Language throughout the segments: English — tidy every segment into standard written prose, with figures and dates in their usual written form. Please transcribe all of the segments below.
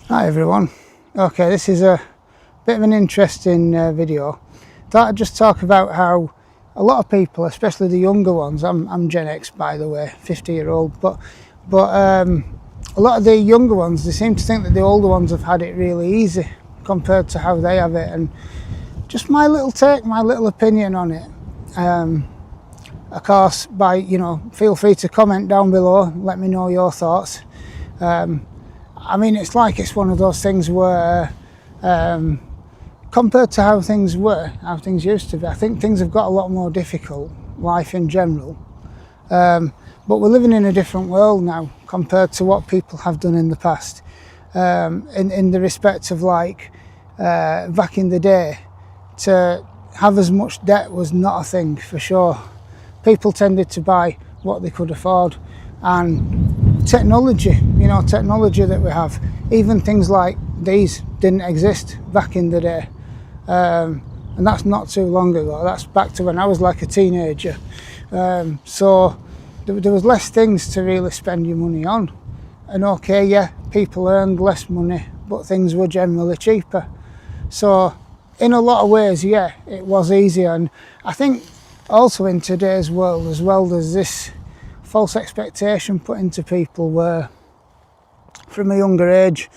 Hi everyone. Okay, this is a bit of an interesting video. Thought I'd just talk about how a lot of people, especially the younger ones, I'm Gen X by the way, 50-year-old, but a lot of the younger ones, they seem to think that the older ones have had it really easy compared to how they have it, and just my little take, my little opinion on it. Of course, feel free to comment down below, let me know your thoughts. I mean, it's one of those things where, compared to how things were, how things used to be, I think things have got a lot more difficult, life in general. But we're living in a different world now compared to what people have done in the past. In the respect of back in the day, to have as much debt was not a thing for sure. People tended to buy what they could afford, and technology that we have, even things like these didn't exist back in the day, and that's not too long ago. That's back to when I was like a teenager. So there was less things to really spend your money on, and okay, yeah, people earned less money, but things were generally cheaper. So in a lot of ways, yeah, it was easier. And I think also in today's world as well, there's this false expectation put into people where from a younger age,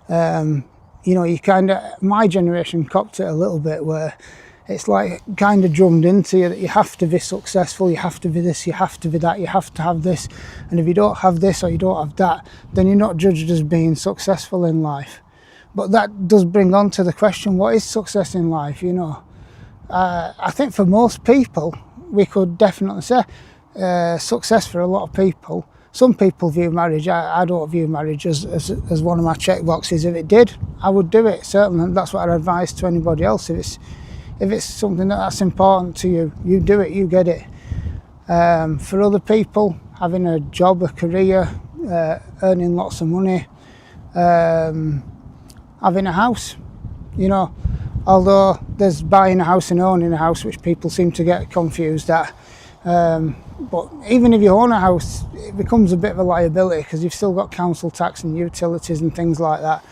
you kind of, my generation copped it a little bit, where it's like kind of drummed into you that you have to be successful, you have to be this, you have to be that, you have to have this, and if you don't have this or you don't have that, then you're not judged as being successful in life. But that does bring on to the question, what is success in life? I think for most people, we could definitely say success for a lot of people. Some people view marriage, I don't view marriage as one of my check boxes. If it did, I would do it, certainly. That's what I'd advise to anybody else. If it's something that's important to you, you do it, you get it. For other people, having a job, a career, earning lots of money, having a house, although there's buying a house and owning a house, which people seem to get confused at. But even if you own a house, it becomes a bit of a liability because you've still got council tax and utilities and things like that.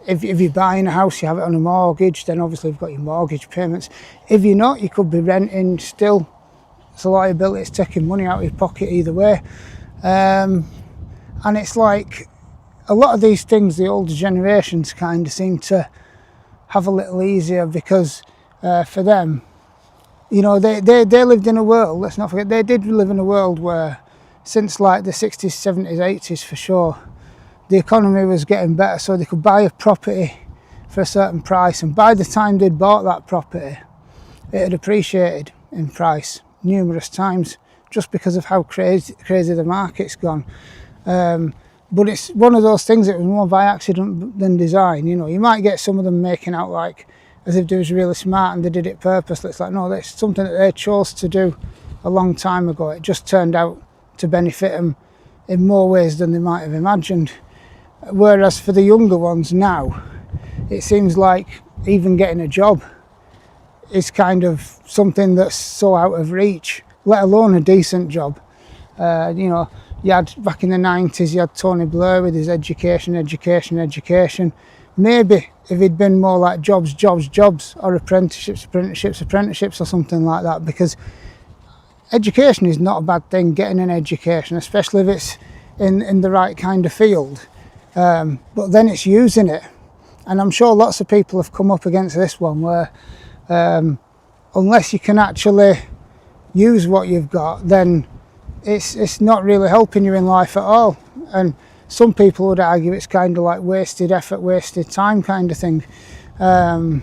If you're buying a house, you have it on a mortgage, then obviously you've got your mortgage payments. If you're not, you could be renting still. It's a liability, it's taking money out of your pocket either way. And it's like, a lot of these things, the older generations kind of seem to have a little easier because for them, they lived in a world, let's not forget, they did live in a world where since like the 60s, 70s, 80s for sure, the economy was getting better, so they could buy a property for a certain price, and by the time they'd bought that property, it had appreciated in price numerous times just because of how crazy the market's gone. But it's one of those things that was more by accident than design. You might get some of them making out like as if they was really smart and they did it purposely. It's like, no, that's something that they chose to do a long time ago. It just turned out to benefit them in more ways than they might have imagined. Whereas for the younger ones now, it seems like even getting a job is kind of something that's so out of reach, let alone a decent job. You had, back in the 90s, you had Tony Blair with his education. Maybe if it'd been more like jobs, or apprenticeships or something like that, because education is not a bad thing, getting an education, especially if it's in the right kind of field. But then it's using it. And I'm sure lots of people have come up against this one where unless you can actually use what you've got, then it's not really helping you in life at all. And some people would argue it's kind of like wasted effort, wasted time kind of thing. And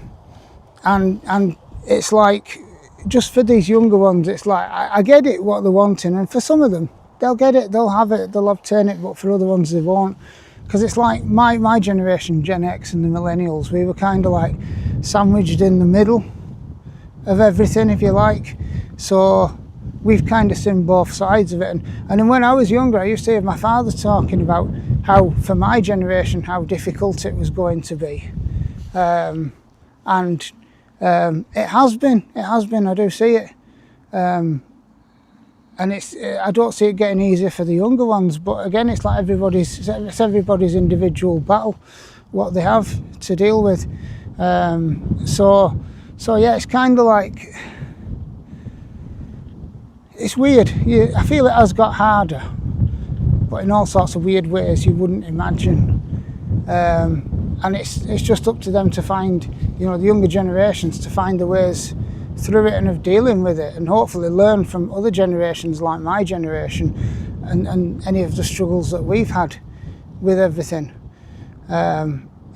it's like, just for these younger ones, it's like, I get it what they're wanting, and for some of them, they'll get it, they'll have it, they'll obtain it, but for other ones they won't. Because it's like my generation, Gen X and the millennials, we were kind of like sandwiched in the middle of everything, if you like. So we've kind of seen both sides of it. And then when I was younger, I used to hear my father talking about how, for my generation, how difficult it was going to be. It has been, I do see it. and I don't see it getting easier for the younger ones. But again, it's like it's everybody's individual battle, what they have to deal with. So yeah, it's kind of like, it's weird. I feel it has got harder, but in all sorts of weird ways you wouldn't imagine. And it's just up to them to find, the younger generations, to find the ways through it and of dealing with it, and hopefully learn from other generations like my generation and any of the struggles that we've had with everything.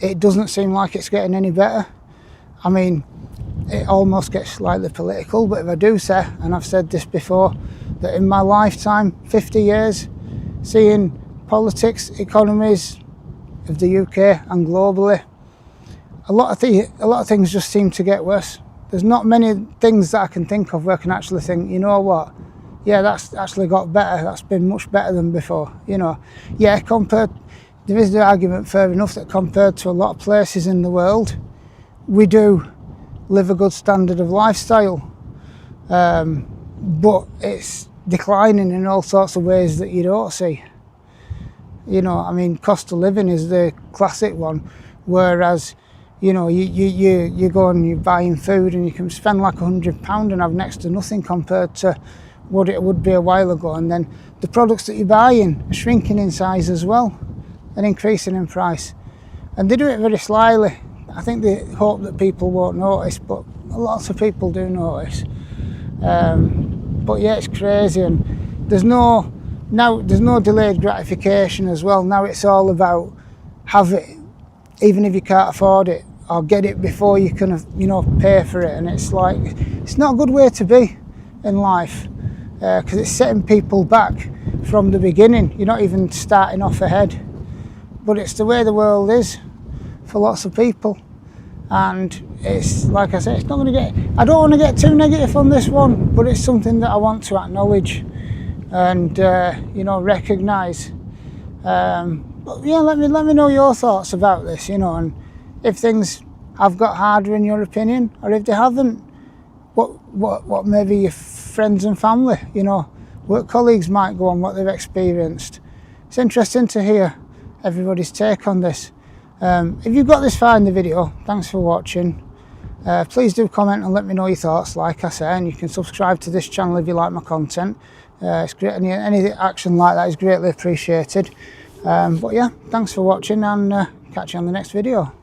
It doesn't seem like it's getting any better. I mean, it almost gets slightly political, but if I do say, and I've said this before, that in my lifetime, 50 years, seeing politics, economies of the UK and globally, a lot of things just seem to get worse. There's not many things that I can think of where I can actually think, you know what, yeah, that's actually got better, that's been much better than before, Yeah, there is the argument fair enough that compared to a lot of places in the world, we do live a good standard of lifestyle, but it's declining in all sorts of ways that you don't see. I mean, cost of living is the classic one, whereas you go and you're buying food and you can spend like £100 and have next to nothing compared to what it would be a while ago, and then the products that you're buying are shrinking in size as well and increasing in price, and they do it very slyly. I think they hope that people won't notice, but lots of people do notice. But yeah, it's crazy, and there's no delayed gratification as well. Now it's all about have it, even if you can't afford it, or get it before you can, pay for it. And it's like, it's not a good way to be in life, because it's setting people back from the beginning. You're not even starting off ahead, but it's the way the world is for lots of people. And it's like I said, it's not going to get, I don't want to get too negative on this one, but it's something that I want to acknowledge and recognise. But yeah, let me know your thoughts about this, and if things have got harder in your opinion, or if they haven't, what maybe your friends and family, work colleagues might go on, what they've experienced. It's interesting to hear everybody's take on this. If you've got this far in the video, thanks for watching. Please do comment and let me know your thoughts, like I say, and you can subscribe to this channel if you like my content. It's great, any action like that is greatly appreciated. But yeah, thanks for watching, and catch you on the next video.